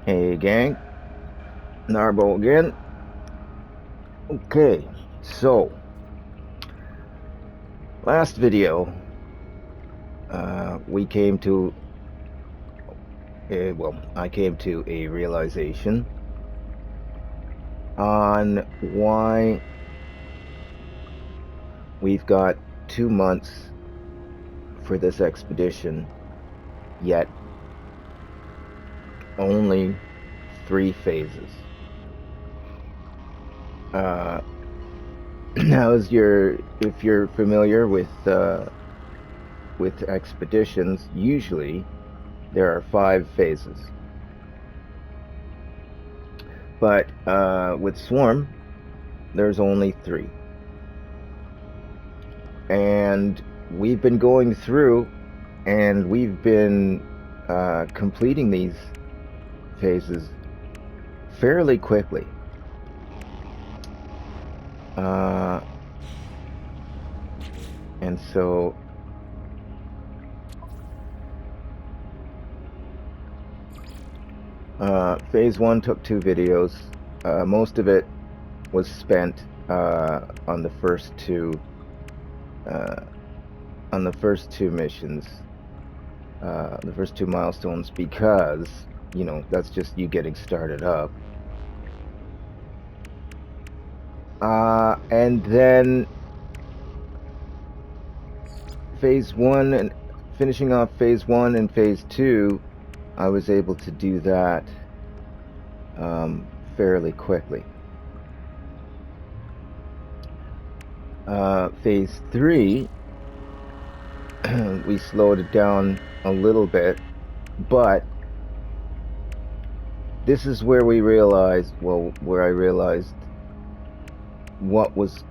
Hey gang, Narbo again. Okay, so last video we came to I came to a realization on why we've got 2 months for this expedition, yet only 3 phases. Now, if you're familiar with expeditions, usually there are 5 phases. But with Swarm, there's only 3. And we've been going through and we've been completing these phases fairly quickly. And so phase 1 took 2 videos. Most of it was spent on the first two missions, the first 2 milestones, because that's just you getting started up. And then phase 1 and finishing off phase 1 and phase 2, I was able to do that fairly quickly. Phase 3, we slowed it down a little bit, but this is where I realized what was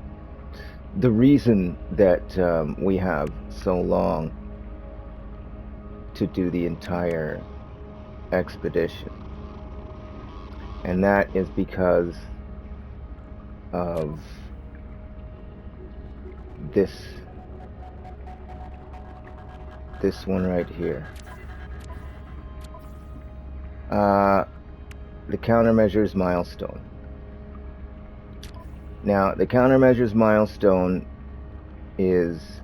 the reason that we have so long to do the entire expedition. And that is because of this one right here. The countermeasures milestone. Now, the countermeasures milestone is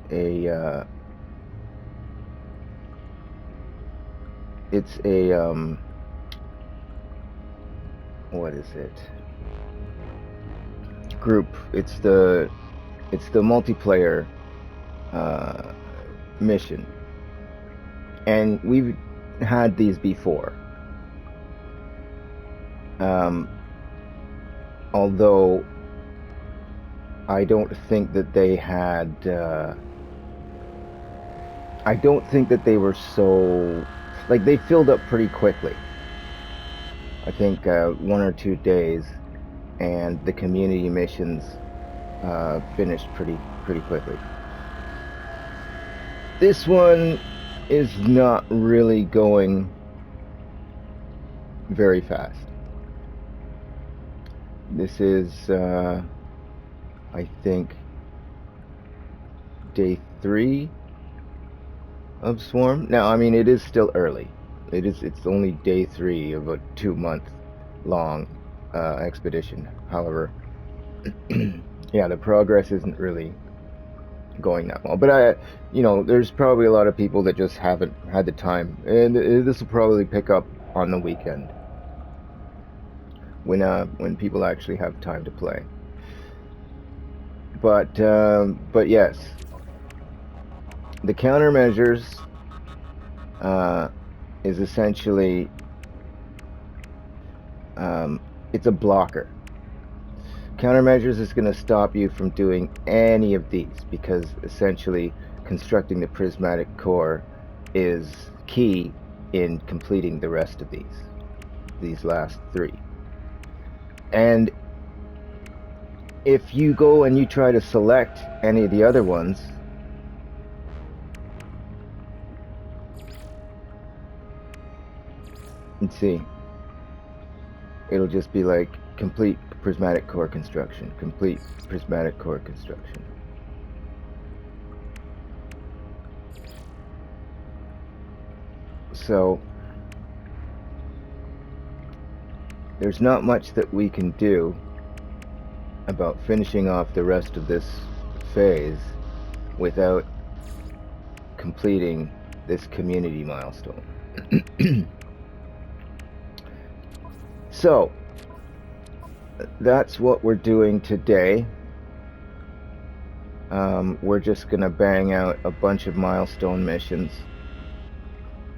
what is it? Group. It's the multiplayer mission, and we've had these before. Although I don't think that they had. I don't think that they were so. Like, they filled up pretty quickly. I think 1 or 2 days, and the community missions finished pretty quickly. This one is not really going very fast. This is, I think, day 3 of Swarm. Now, I mean, it is still early. It's only day 3 of a 2-month long expedition. However, yeah, the progress isn't really going that well. But there's probably a lot of people that just haven't had the time, and this will probably pick up on the weekend when people actually have time to play. But yes, the countermeasures is essentially it's a blocker. Countermeasures is going to stop you from doing any of these, because essentially constructing the prismatic core is key in completing the rest of these last 3. And if you go and you try to select any of the other ones, let's see, it'll just be like complete prismatic core construction, complete prismatic core construction. So there's not much that we can do about finishing off the rest of this phase without completing this community milestone. So, that's what we're doing today. We're just gonna bang out a bunch of milestone missions.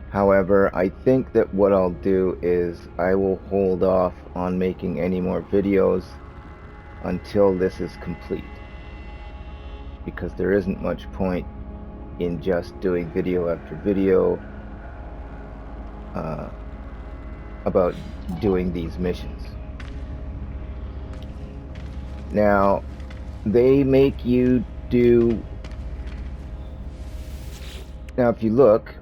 However, I think that what I'll do is I will hold off on making any more videos until this is complete, because there isn't much point in just doing video after video about doing these missions. Now, they make you do... Now, if you look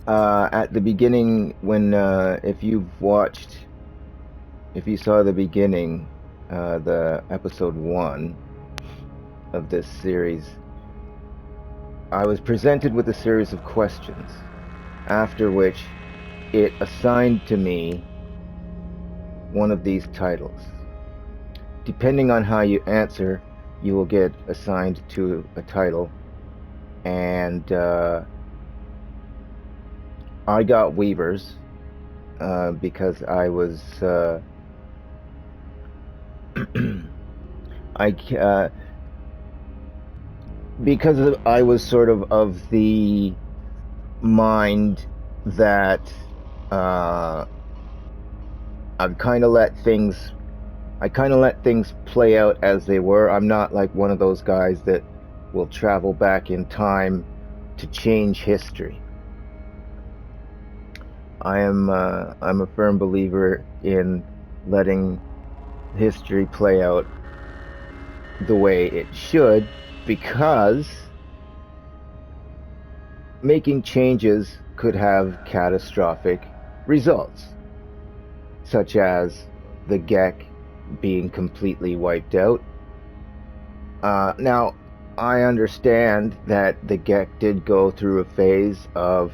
at the beginning, when if you saw the beginning, the episode 1 of this series, I was presented with a series of questions, after which it assigned to me one of these titles. Depending on how you answer, you will get assigned to a title, and I got Weavers because I was because I was sort of the mind that I kind of let things play out as they were. I'm not like one of those guys that will travel back in time to change history. I'm a firm believer in letting history play out the way it should, because making changes could have catastrophic results, such as the Gek being completely wiped out. Now, I understand that the Gek did go through a phase of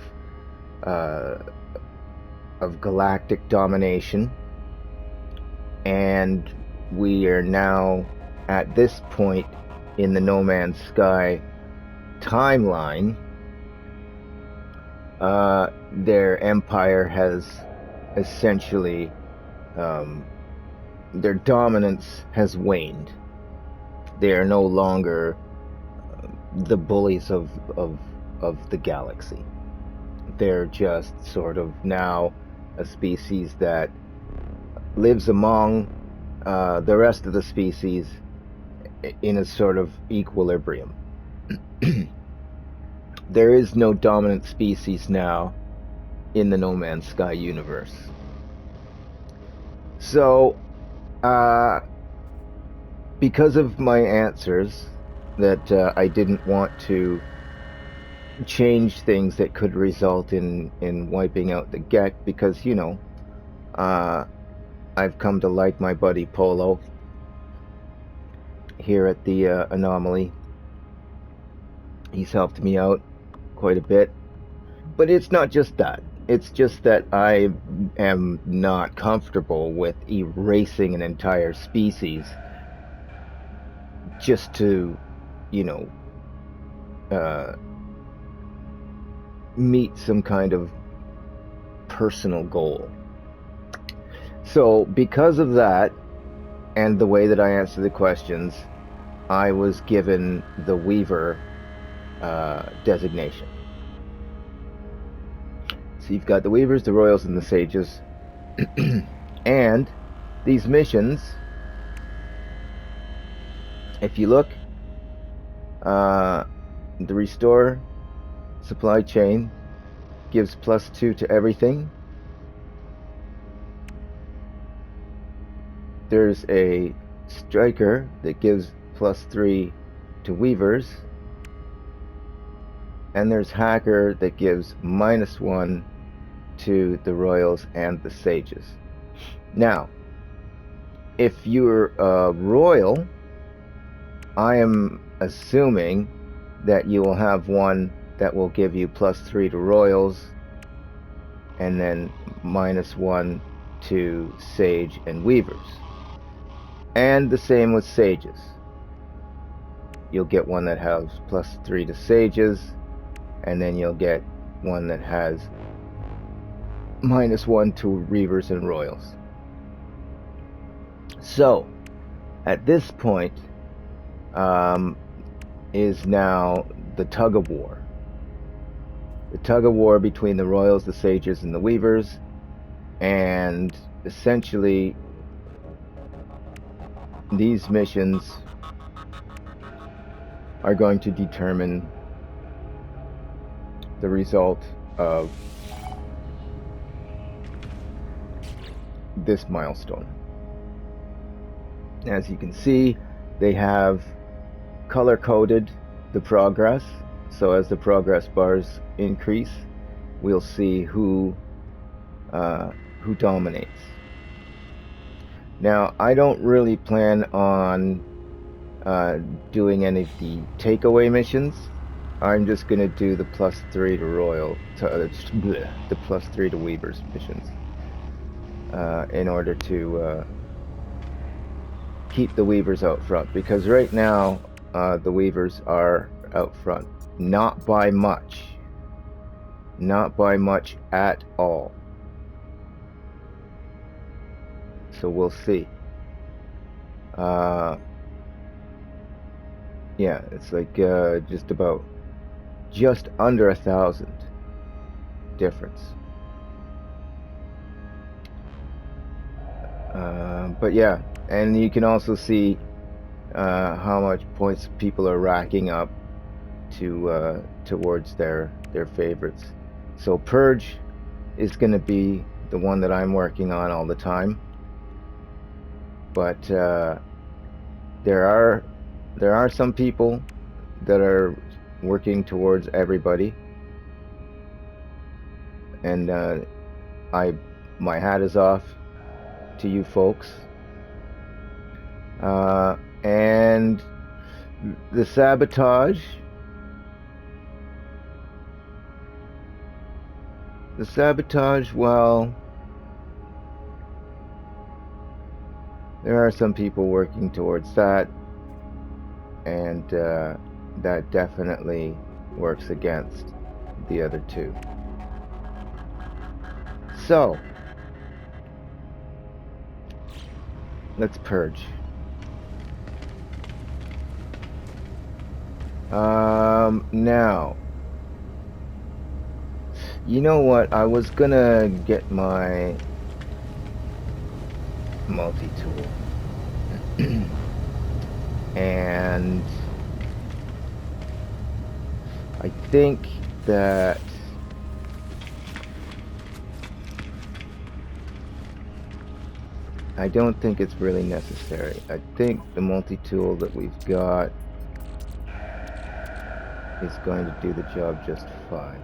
galactic domination, and we are now at this point in the No Man's Sky timeline. Their empire has essentially, their dominance has waned. They are no longer the bullies of the galaxy. They're just sort of now a species that lives among the rest of the species in a sort of equilibrium. There is no dominant species now in the No Man's Sky universe. So, because of my answers that I didn't want to change things that could result in wiping out the Gek, because, you know, I've come to like my buddy Polo here at the Anomaly. He's helped me out quite a bit. But it's not just that. It's just that I am not comfortable with erasing an entire species just to, you know, meet some kind of personal goal. So, because of that, and the way that I answer the questions, I was given the Weaver designation. So you've got the Weavers, the Royals, and the Sages. And these missions, if you look, the Restore supply chain gives +2 to everything. There's a Striker that gives +3 to Weavers. And there's Hacker that gives -1 to the Royals and the Sages. Now, if you're a Royal, I am assuming that you will have one that will give you +3 to Royals, and then -1 to sage and weavers. And the same with sages. You'll get one that has +3 to sages, and then you'll get one that has -1 to reavers and royals. So, at this point, is now the tug of war. The tug of war between the royals, the sages, and the weavers, and essentially these missions are going to determine the result of this milestone. As you can see, they have color-coded the progress, so as the progress bars increase, we'll see who dominates. Now, I don't really plan on doing any of the takeaway missions. I'm just going to do the +3 to royal, the +3 to weavers missions, in order to keep the weavers out front, because right now the weavers are out front, not by much at all. So we'll see. Yeah, it's like just under 1,000 difference. But yeah, and you can also see how much points people are racking up to towards their favorites. So Purge is going to be the one that I'm working on all the time, but there are some people that are working towards everybody, and my hat is off to you folks. And the sabotage, well, there are some people working towards that, and that definitely works against the other two. So, let's purge. Now, you know what? I was gonna get my multi-tool. And I think that I don't think it's really necessary. I think the multi-tool that we've got is going to do the job just fine.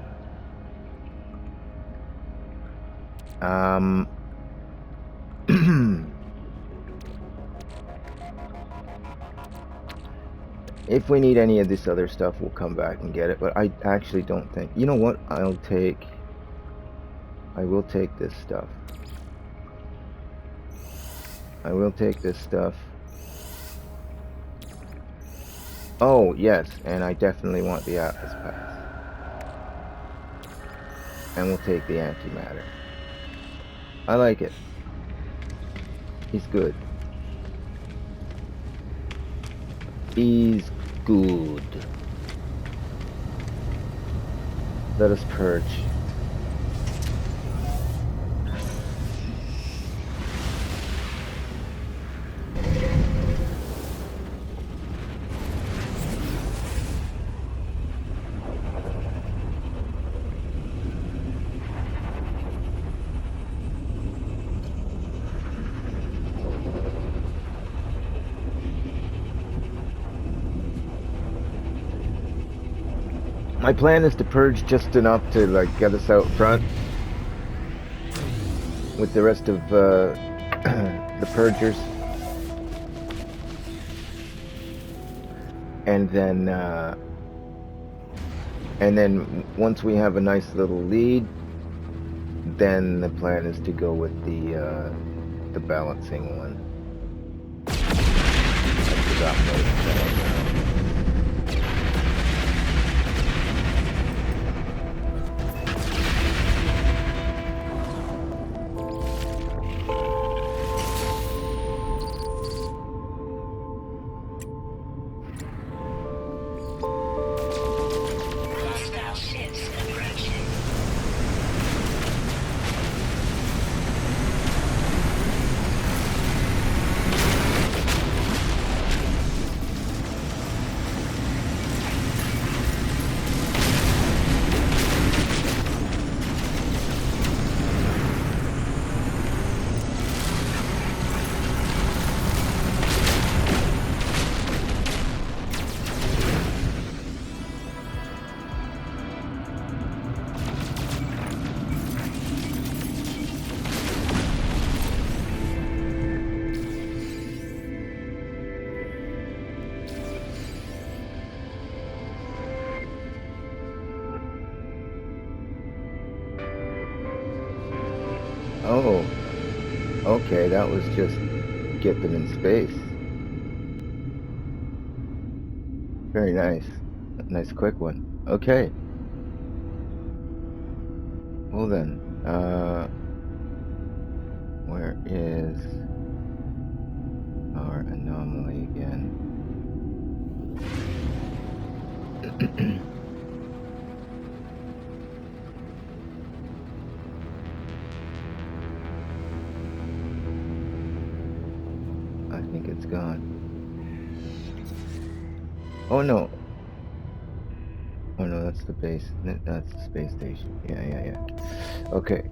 If we need any of this other stuff, we'll come back and get it, but I actually don't think. You know what? I will take this stuff. I will take this stuff. Oh, yes, and I definitely want the Atlas Pass. And we'll take the antimatter. I like it. He's good. He's good. Let us purge. My plan is to purge just enough to like get us out front with the rest of the purgers, and then once we have a nice little lead, then the plan is to go with the balancing one. I forgot what it's called now. Oh, okay, that was just get them in space. Very nice. Nice quick one. Okay. Well then, where is our anomaly again? I think it's gone. Oh no. Oh no, that's the base. That's the space station. Yeah. Okay.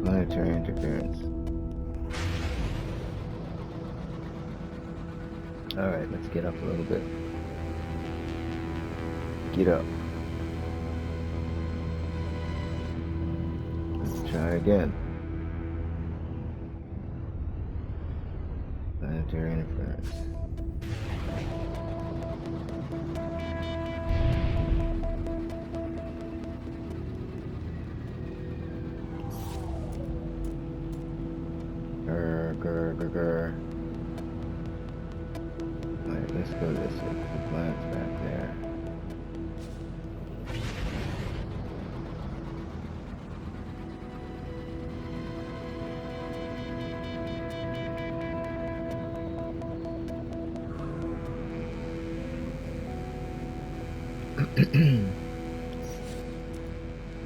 Planetary interference. Alright, let's get up a little bit. Get up. Let's try again. Planetary interference. Grr. Alright, let's go this way. The planet's back there.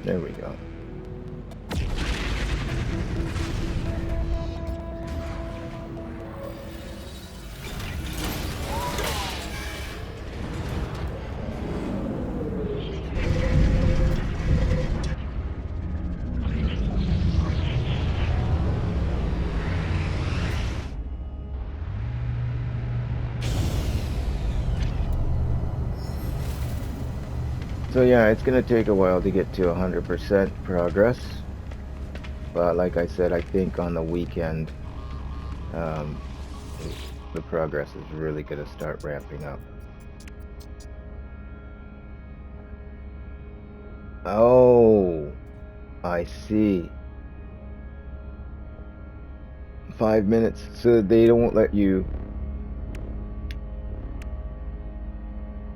There we go. So yeah, it's gonna take a while to get to 100% progress, but like I said, I think on the weekend the progress is really gonna start ramping up. Oh, I see. 5 minutes, so they won't let you.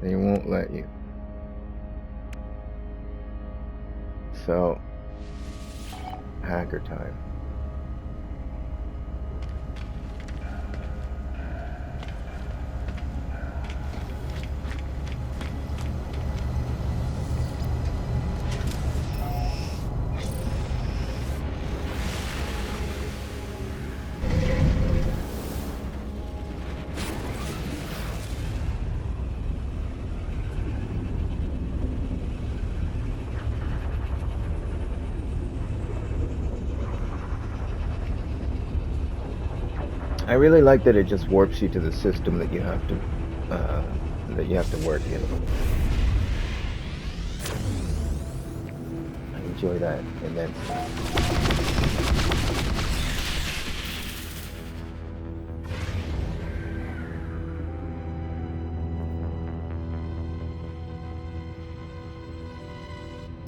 They won't let you. So, hacker time. I really like that it just warps you to the system that you have to work in. I enjoy that immensely.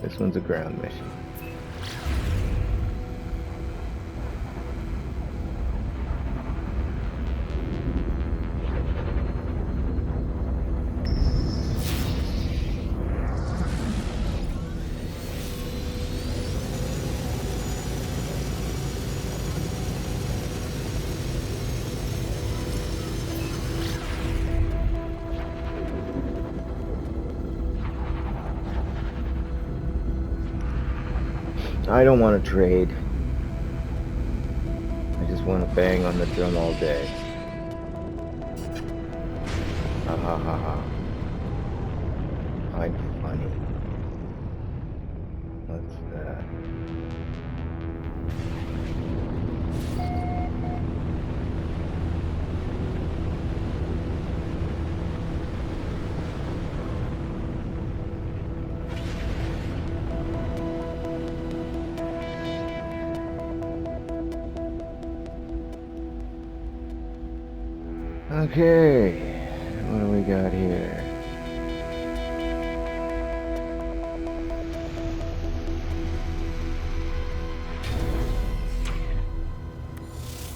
This one's a ground mission. I don't want to trade. I just want to bang on the drum all day. Ha ha ha ha. I'm funny. What's that? Okay, what do we got here?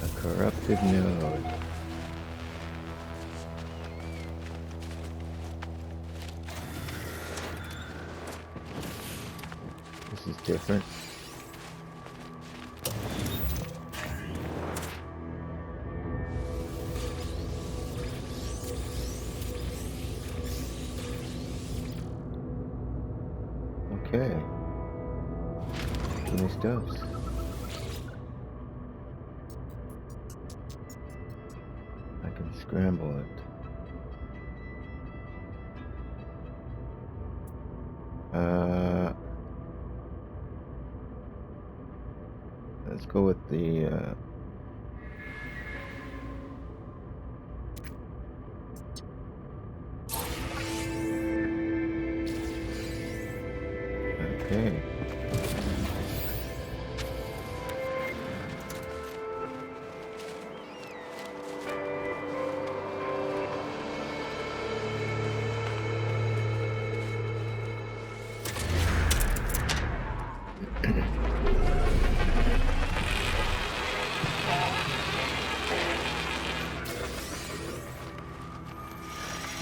A corrupted node. This is different. Okay. Nice stuffs. I can scramble it. Let's go with the okay.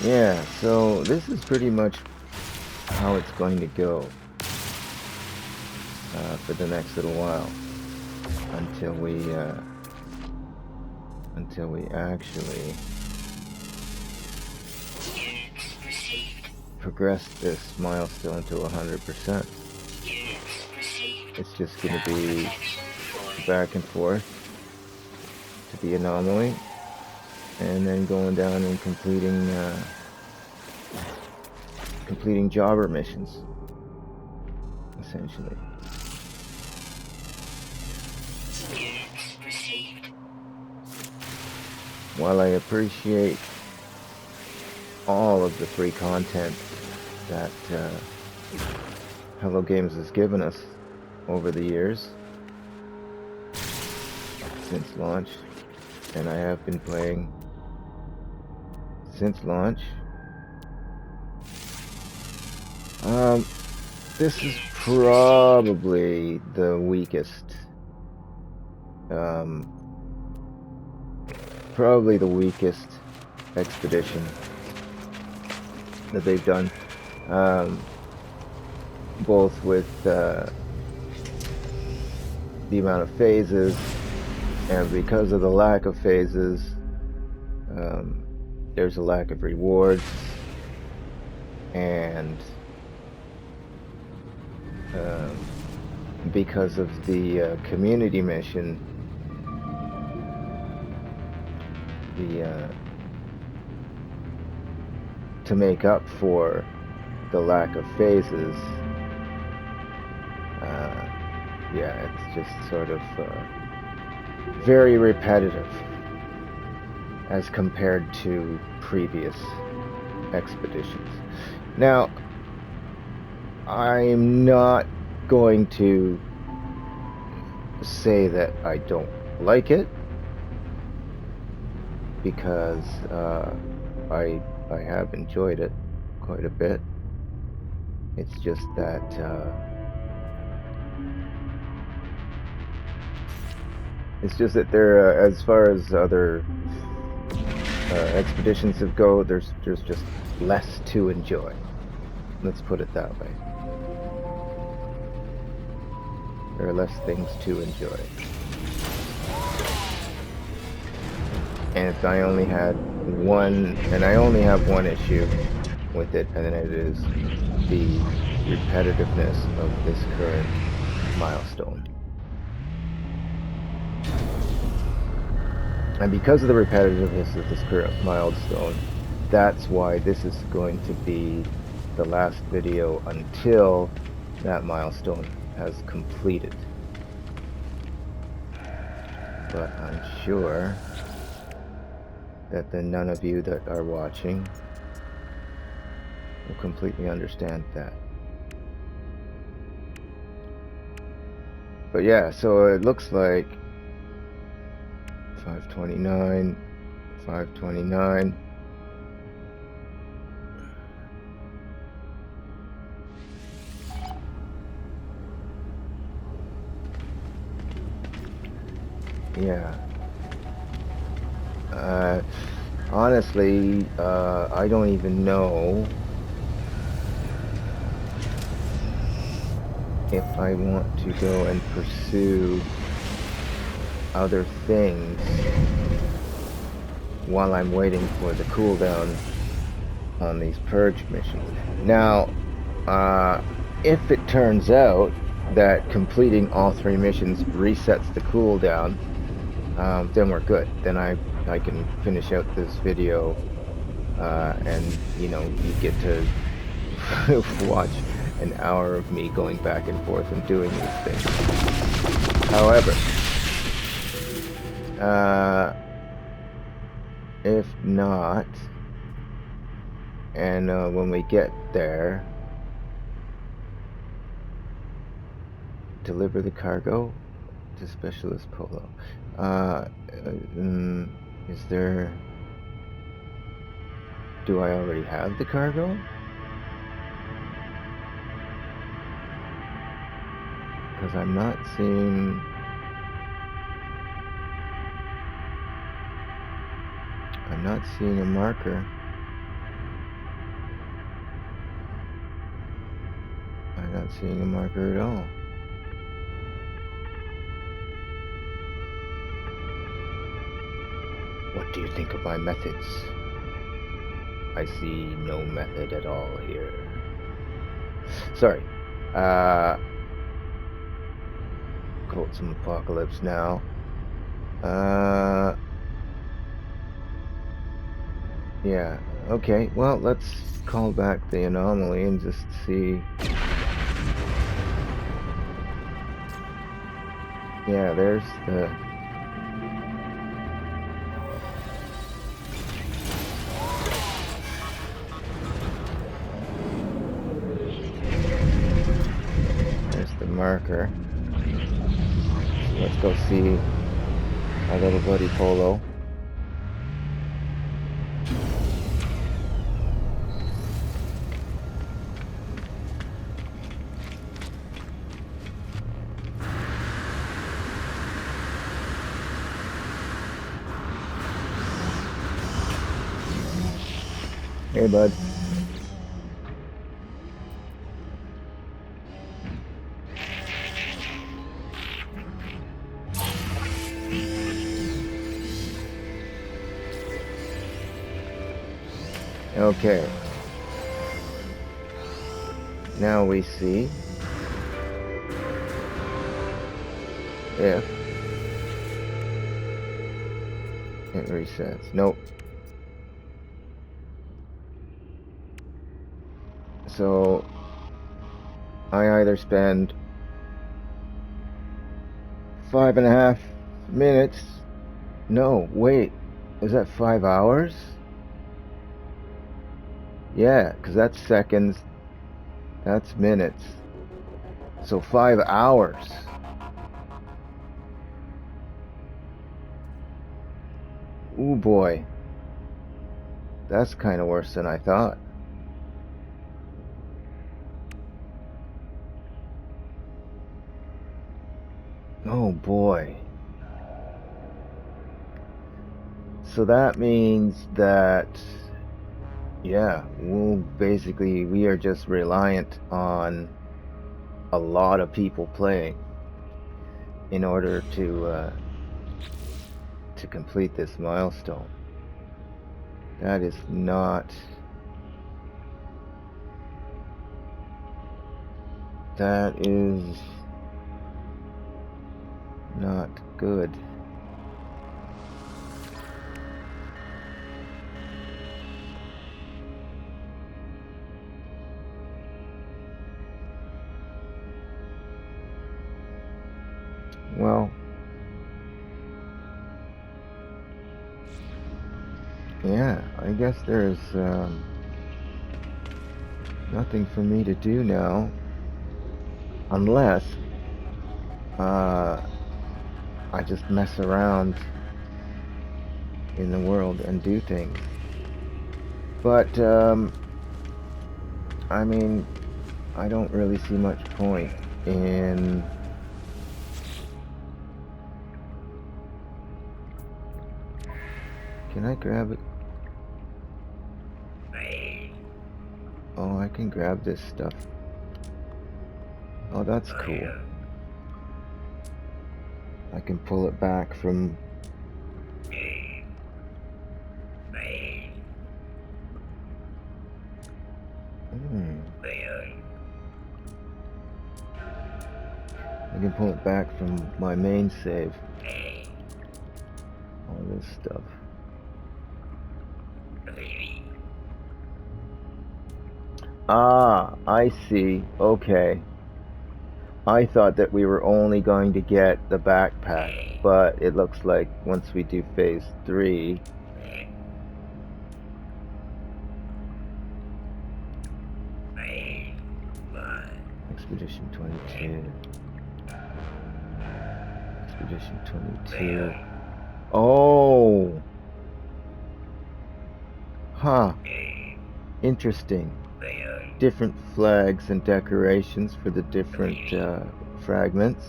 Yeah, so this is pretty much how it's going to go for the next little while until we actually progress this milestone to 100%. It's just going to be back and forth to the anomaly, and then going down and completing jobber missions, essentially. While I appreciate all of the free content that Hello Games has given us over the years since launch, and I have been playing since launch, this is probably the weakest expedition that they've done, both with the amount of phases, and because of the lack of phases, there's a lack of rewards, and because of the community mission, to make up for the lack of phases, yeah, it's just sort of very repetitive as compared to previous expeditions. Now, I'm not going to say that I don't like it, because I have enjoyed it quite a bit. It's just that It's just that there, as far as other expeditions have go, there's just less to enjoy. Let's put it that way. There are less things to enjoy. And if I only had one, and I only have one issue with it, and it is the repetitiveness of this current milestone. And because of the repetitiveness of this current milestone, that's why this is going to be the last video until that milestone has completed. But I'm sure that the none of you that are watching will completely understand that. But yeah, so it looks like 529, 529. Yeah. Honestly, I don't even know if I want to go and pursue other things while I'm waiting for the cooldown on these purge missions. Now, if it turns out that completing all 3 missions resets the cooldown, then we're good. Then I can finish out this video, and you know, you get to watch an hour of me going back and forth and doing these things. However, if not, and when we get there, deliver the cargo to Specialist Polo. Is there... Do I already have the cargo? Because I'm not seeing... I'm not seeing a marker. I'm not seeing a marker at all. What do you think of my methods? I see no method at all here. Sorry. Some Apocalypse now. Yeah. Okay. Well, let's call back the anomaly and just see. Yeah, there's the... There's the marker. So let's go see our little buddy Polo. Hey, bud. Okay. Now we see if it resets. Nope. So I either spend 5.5 minutes. No, wait. Is that 5 hours? Yeah, because that's seconds. That's minutes. So 5 hours. Ooh boy. That's kind of worse than I thought. Oh boy. So that means that, yeah, we are just reliant on a lot of people playing in order to complete this milestone. That is not good. Well, yeah, I guess there's nothing for me to do now, unless I just mess around in the world and do things. But I mean, I don't really see much point in Can I grab it? Oh, I can grab this stuff. Oh, that's cool. I can pull it back from... I can pull it back from my main save. All this stuff. Ah, I see. Okay. I thought that we were only going to get the backpack, but it looks like once we do phase 3... Expedition 22. Expedition 22. Oh! Huh. Interesting. Different flags and decorations for the different fragments.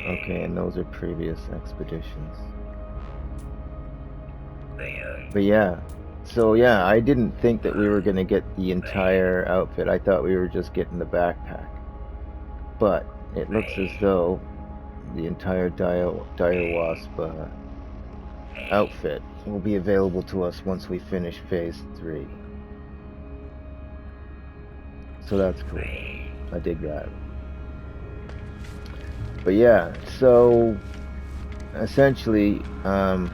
Okay, and those are previous expeditions. But yeah, so yeah, I didn't think that we were going to get the entire outfit. I thought we were just getting the backpack. But it looks as though the entire dire wasp outfit will be available to us once we finish phase 3. So that's cool. I dig that. But yeah, so essentially, I'm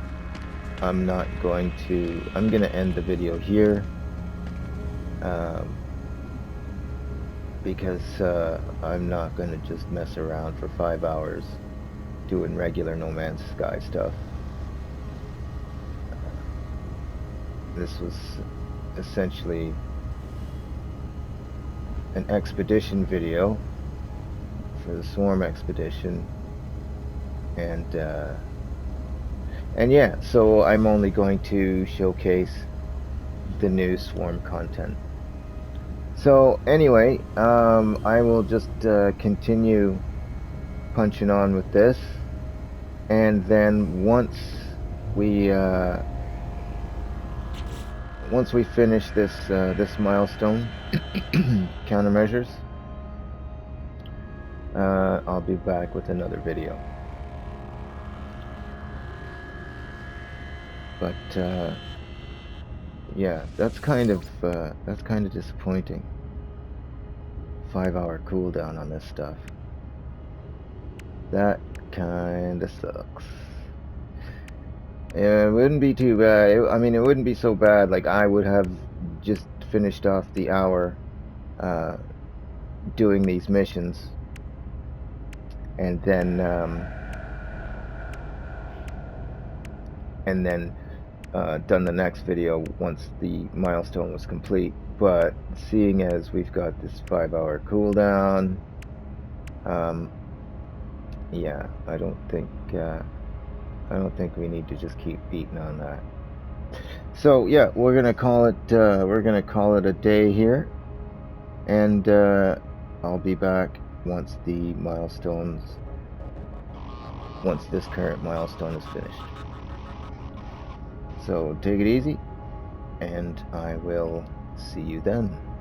going to end the video here, because I'm not going to just mess around for 5 hours doing regular No Man's Sky stuff. This was essentially an expedition video for the Swarm expedition, and yeah, so I'm only going to showcase the new Swarm content. So anyway, I will just continue punching on with this, and then once we finish this this milestone countermeasures, I'll be back with another video. But yeah, that's kind of disappointing. 5-hour cooldown on this stuff. That kind of sucks. It wouldn't be too bad. I mean, it wouldn't be so bad. Like, I would have just finished off the hour doing these missions, and then done the next video once the milestone was complete. But seeing as we've got this 5-hour cooldown, yeah, I don't think we need to just keep beating on that. So yeah, we're gonna call it a day here, and I'll be back once the milestones once this current milestone is finished. So take it easy, and I will see you then.